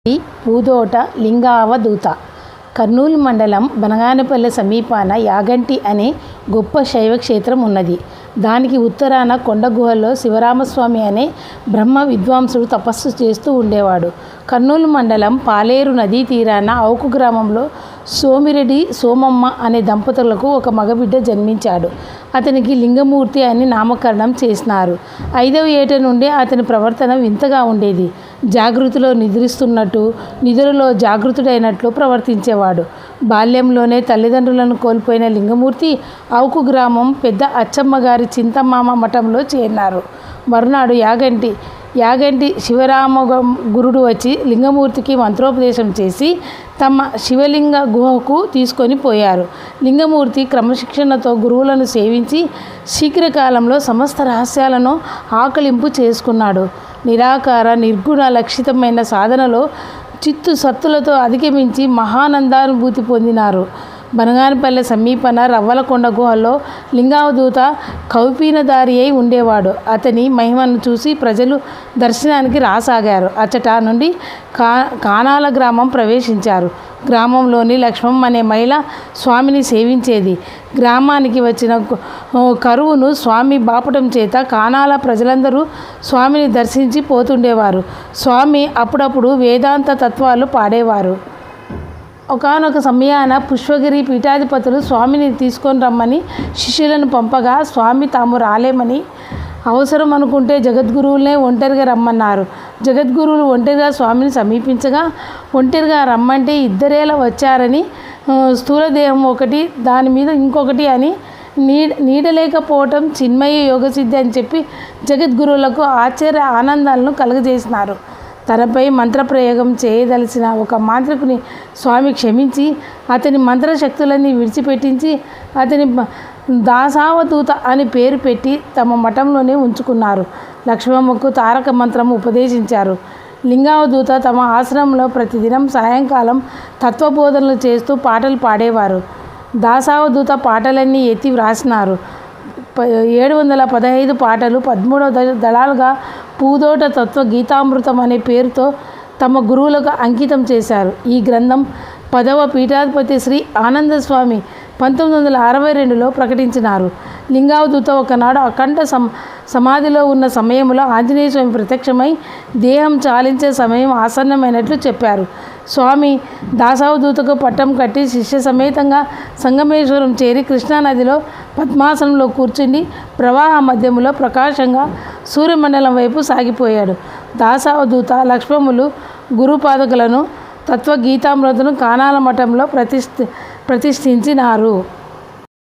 పూదోట లింగావధూత. కర్నూలు మండలం బనగానపల్లె సమీపాన యాగంటి అనే గొప్ప శైవక్షేత్రం ఉన్నది. దానికి ఉత్తరాన కొండ గుహల్లో శివరామస్వామి అనే బ్రహ్మ విద్వాంసుడు తపస్సు చేస్తూ ఉండేవాడు. కర్నూలు మండలం పాలేరు నదీ తీరాన అవుకు గ్రామంలో సోమిరెడ్డి సోమమ్మ అనే దంపతులకు ఒక మగబిడ్డ జన్మించాడు. అతనికి లింగమూర్తి అని నామకరణం చేసినారు. 5వ ఏట నుండి అతని ప్రవర్తన వింతగా ఉండేది. జాగృతిలో నిద్రిస్తున్నట్టు, నిద్రలో జాగృతుడైనట్లు ప్రవర్తించేవాడు. బాల్యంలోనే తల్లిదండ్రులను కోల్పోయిన లింగమూర్తి అవుకు గ్రామం పెద్ద అచ్చమ్మ గారి చింతమామ మఠంలో చేరినారు. మరునాడు యాగంటి శివరామ గురుడు వచ్చి లింగమూర్తికి మంత్రోపదేశం చేసి తమ శివలింగ గుహకు తీసుకొని పోయారు. లింగమూర్తి క్రమశిక్షణతో గురువులను సేవించి శీఘ్రకాలంలో సమస్త రహస్యాలను ఆకలింపు చేసుకున్నాడు. నిరాకార నిర్గుణ లక్షితమైన సాధనలో చిత్తు సత్తులతో అధిగమించి మహానందానుభూతి పొందినారు. బనగానపల్లె సమీపన రవ్వలకొండ గుహలో లింగావధూత కౌపీనధారి అయి ఉండేవాడు. అతని మహిమను చూసి ప్రజలు దర్శనానికి రాసాగారు. అచ్చట నుండి కానాల గ్రామం ప్రవేశించారు. గ్రామంలోని లక్ష్మమ్మ అనే మహిళ స్వామిని సేవించేది. గ్రామానికి వచ్చిన కరువును స్వామి బాపటం చేత కానాల ప్రజలందరూ స్వామిని దర్శించి పోతుండేవారు. స్వామి అప్పుడప్పుడు వేదాంత తత్వాలు పాడేవారు. ఒకానొక సమయాన పుష్పగిరి పీఠాధిపతులు స్వామిని తీసుకొని రమ్మని శిష్యులను పంపగా స్వామి తాము రాలేమని, అవసరం అనుకుంటే జగద్గురువులనే ఒంటరిగా రమ్మన్నారు. జగద్గురువులు ఒంటరిగా స్వామిని సమీపించగా ఒంటరిగా రమ్మంటే ఇద్దరేలా వచ్చారని, స్థూలదేహం ఒకటి దాని మీద ఇంకొకటి అని, నీడలేకపోవటం చిన్మయ యోగసిద్ధి అని చెప్పి జగద్గురువులకు ఆశ్చర్య ఆనందాలను కలుగజేసినారు. తనపై మంత్రప్రయోగం చేయదలిసిన ఒక మాంత్రికుని స్వామి క్షమించి అతని మంత్రశక్తులన్నీ విడిచిపెట్టించి అతని దాసావధూత అని పేరు పెట్టి తమ మఠంలోనే ఉంచుకున్నారు. లక్ష్మమ్మకు తారక మంత్రం ఉపదేశించారు. లింగావధూత తమ ఆశ్రమంలో ప్రతిదినం సాయంకాలం తత్వబోధనలు చేస్తూ పాటలు పాడేవారు. దాసావధూత పాటలన్నీ ఎత్తి వ్రాసినారు. 715 పాటలు 13 దళాలుగా పూదోట తత్వ గీతామృతం అనే పేరుతో తమ గురువులకు అంకితం చేశారు. ఈ గ్రంథం 10వ పీఠాధిపతి శ్రీ ఆనందస్వామి 1962లో ప్రకటించినారు. లింగావధూత ఒకనాడు అఖండ సమాధిలో ఉన్న సమయంలో ఆంజనేయ స్వామి ప్రత్యక్షమై దేహం చాలించే సమయం ఆసన్నమైనట్లు చెప్పారు. స్వామి దాసావధూతకు పట్టం కట్టి శిష్య సమేతంగా సంగమేశ్వరం చేరి కృష్ణానదిలో పద్మాసనంలో కూర్చుని ప్రవాహ మధ్యములో ప్రకాశంగా సూర్యమండలం వైపు సాగిపోయాడు. దాసావధూత లక్ష్మములు గురుపాదకులను తత్వగీతామృతను కానాల మఠంలో ప్రతిష్ఠించినారు.